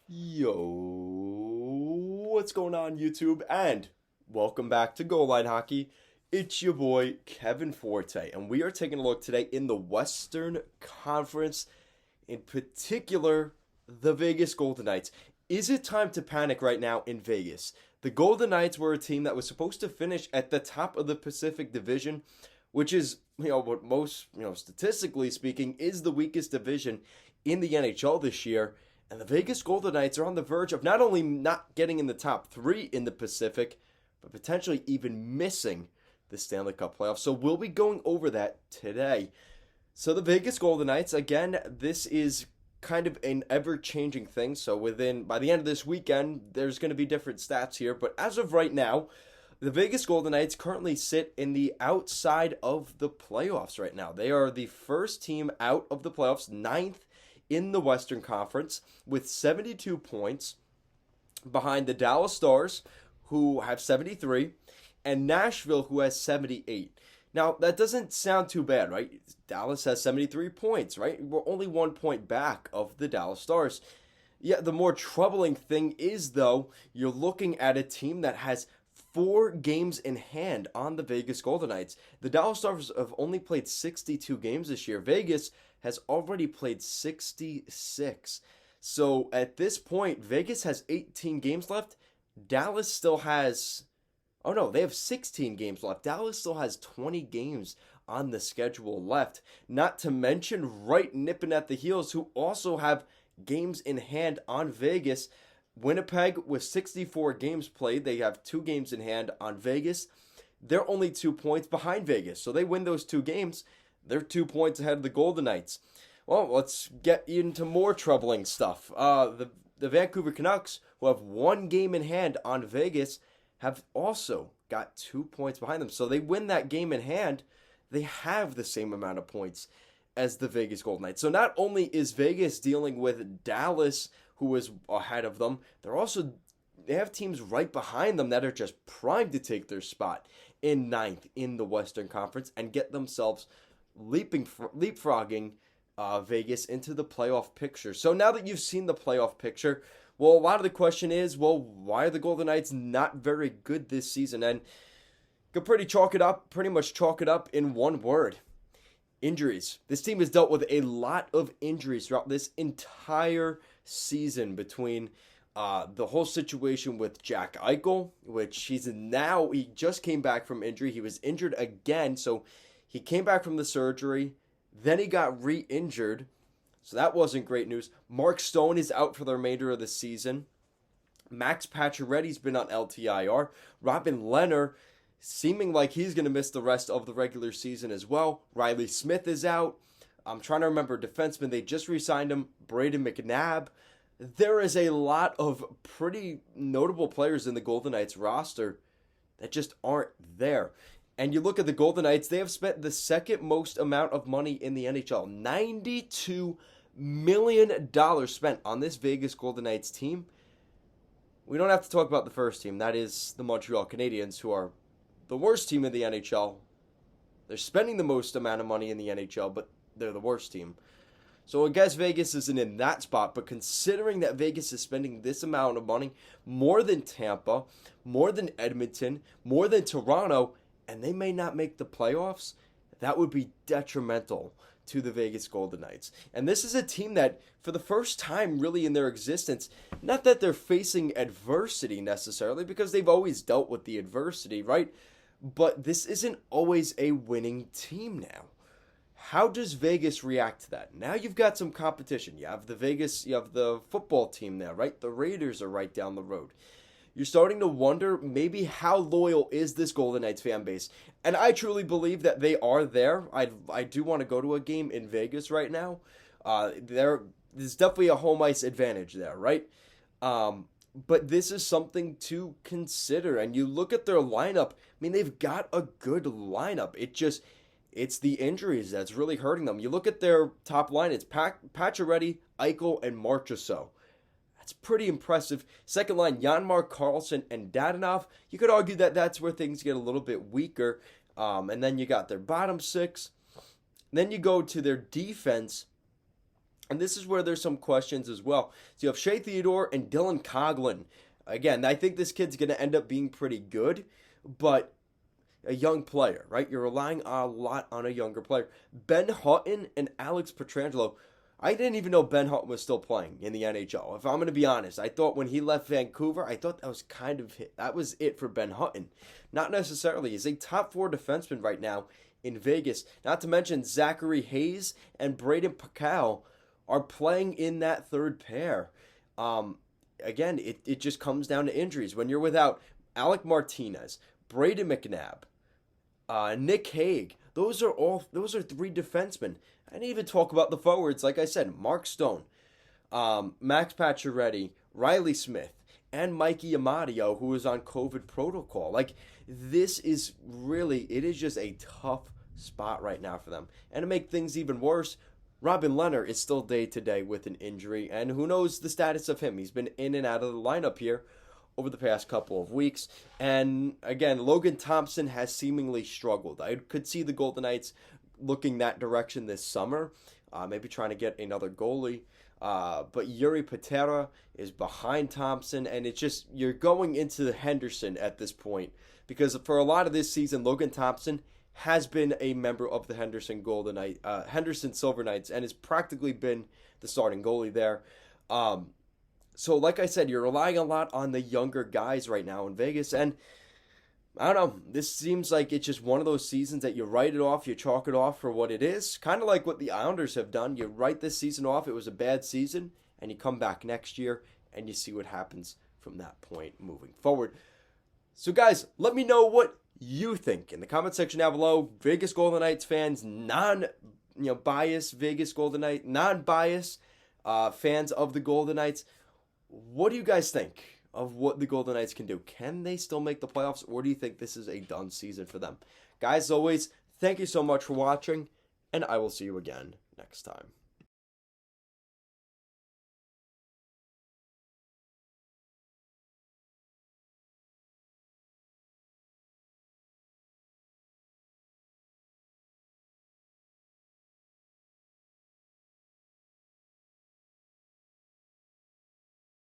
Yo, what's going on, YouTube? And welcome back to Goal Line Hockey. It's your boy, Kevin Forte, and we are taking a look today in the Western Conference, in particular, the Vegas Golden Knights. Is it time to panic right now in Vegas? The Golden Knights were a team that was supposed to finish at the top of the Pacific Division, which is, what most, statistically speaking, is the weakest division in the NHL this year. And the Vegas Golden Knights are on the verge of not only not getting in the top three in the Pacific, but potentially even missing the Stanley Cup playoffs. So we'll be going over that today. So the Vegas Golden Knights, again, this is kind of an ever-changing thing. So by the end of this weekend, there's going to be different stats here. But as of right now, the Vegas Golden Knights currently sit in the outside of the playoffs right now. They are the first team out of the playoffs, ninth in the Western Conference, with 72 points behind the Dallas Stars, who have 73, and Nashville, who has 78. Now, that doesn't sound too bad, right? Dallas has 73 points, right? We're only 1 point back of the Dallas Stars. Yeah, the more troubling thing is, though, you're looking at a team that has 4 games in hand on the Vegas Golden Knights. The Dallas Stars have only played 62 games this year. Vegas has already played 66. So at this point, Vegas has 18 games left. Dallas still has... Oh no, they have 16 games left. Dallas still has 20 games on the schedule left. Not to mention, right nipping at the heels, who also have games in hand on Vegas. Winnipeg, with 64 games played, they have 2 games in hand on Vegas. They're only 2 points behind Vegas. So they win those 2 games. They're 2 points ahead of the Golden Knights. Well, let's get into more troubling stuff. The Vancouver Canucks, who have 1 game in hand on Vegas, have also got 2 points behind them. So they win that game in hand. They have the same amount of points as the Vegas Golden Knights. So not only is Vegas dealing with Dallas, who is ahead of them, they have teams right behind them that are just primed to take their spot in ninth in the Western Conference and get themselves leapfrogging Vegas into the playoff picture. So now that you've seen the playoff picture, well, a lot of the question is, why are the Golden Knights not very good this season? And you can pretty much chalk it up in one word: injuries. This team has dealt with a lot of injuries throughout this entire season, between the whole situation with Jack Eichel, which he just came back from injury. He was injured again, so he came back from the surgery, then he got re-injured, so that wasn't great news. Mark Stone is out for the remainder of the season. Max Pacioretty's been on LTIR. Robin Lehner, seeming like he's going to miss the rest of the regular season as well. Riley Smith is out. I'm trying to remember defenseman. They just re-signed him, Braden McNabb. There is a lot of pretty notable players in the Golden Knights roster that just aren't there. And you look at the Golden Knights, they have spent the second most amount of money in the NHL. $92 million spent on this Vegas Golden Knights team. We don't have to talk about the first team. That is the Montreal Canadiens, who are the worst team in the NHL. They're spending the most amount of money in the NHL, but they're the worst team. So I guess Vegas isn't in that spot, but considering that Vegas is spending this amount of money, more than Tampa, more than Edmonton, more than Toronto, and they may not make the playoffs, that would be detrimental to the Vegas Golden Knights. And this is a team that, for the first time really in their existence, not that they're facing adversity necessarily, because they've always dealt with the adversity, right? But this isn't always a winning team now. How does Vegas react to that? Now you've got some competition. You have the football team there, right? The Raiders are right down the road. You're starting to wonder maybe how loyal is this Golden Knights fan base. And I truly believe that they are there. I do want to go to a game in Vegas right now. There's definitely a home ice advantage there, right? But this is something to consider. And you look at their lineup. I mean, they've got a good lineup. It's the injuries that's really hurting them. You look at their top line. It's Pacioretty, Eichel, and Marchessault. That's pretty impressive. Second line, Janmark, Karlsson, and Dadonov. You could argue that that's where things get a little bit weaker. And then you got their bottom six. Then you go to their defense. And this is where there's some questions as well. So you have Shea Theodore and Dylan Coughlin. Again, I think this kid's going to end up being pretty good, but a young player, right? You're relying a lot on a younger player. Ben Hutton and Alex Pietrangelo. I didn't even know Ben Hutton was still playing in the NHL. If I'm going to be honest, I thought when he left Vancouver, I thought that was that was it for Ben Hutton. Not necessarily. He's a top 4 defenseman right now in Vegas. Not to mention Zachary Hayes and Braden Pakal are playing in that third pair. Again, it just comes down to injuries. When you're without Alec Martinez, Braden McNabb, Nick Hague, those are 3 defensemen. I didn't even talk about the forwards. Like I said, Mark Stone, Max Pacioretty, Riley Smith, and Mikey Amadio, who is on COVID protocol. Like, this is really, it is just a tough spot right now for them. And to make things even worse, Robin Leonard is still day-to-day with an injury, and who knows the status of him. He's been in and out of the lineup here over the past couple of weeks. And again, Logan Thompson has seemingly struggled. I could see the Golden Knights looking that direction this summer, maybe trying to get another goalie. But Yuri Patera is behind Thompson, and it's just, you're going into Henderson at this point, because for a lot of this season, Logan Thompson has been a member of the Henderson Silver Knights, and has practically been the starting goalie there. So like I said, you're relying a lot on the younger guys right now in Vegas, and I don't know, this seems like it's just one of those seasons that you write it off, you chalk it off for what it is, kind of like what the Islanders have done. You write this season off, it was a bad season, and you come back next year, and you see what happens from that point moving forward. So guys, let me know what you think in the comment section down below. Vegas Golden Knights fans, non-biased Vegas Golden Knights, non-biased fans of the Golden Knights. What do you guys think of what the Golden Knights can do? Can they still make the playoffs, or do you think this is a done season for them? Guys, as always, thank you so much for watching, and I will see you again next time.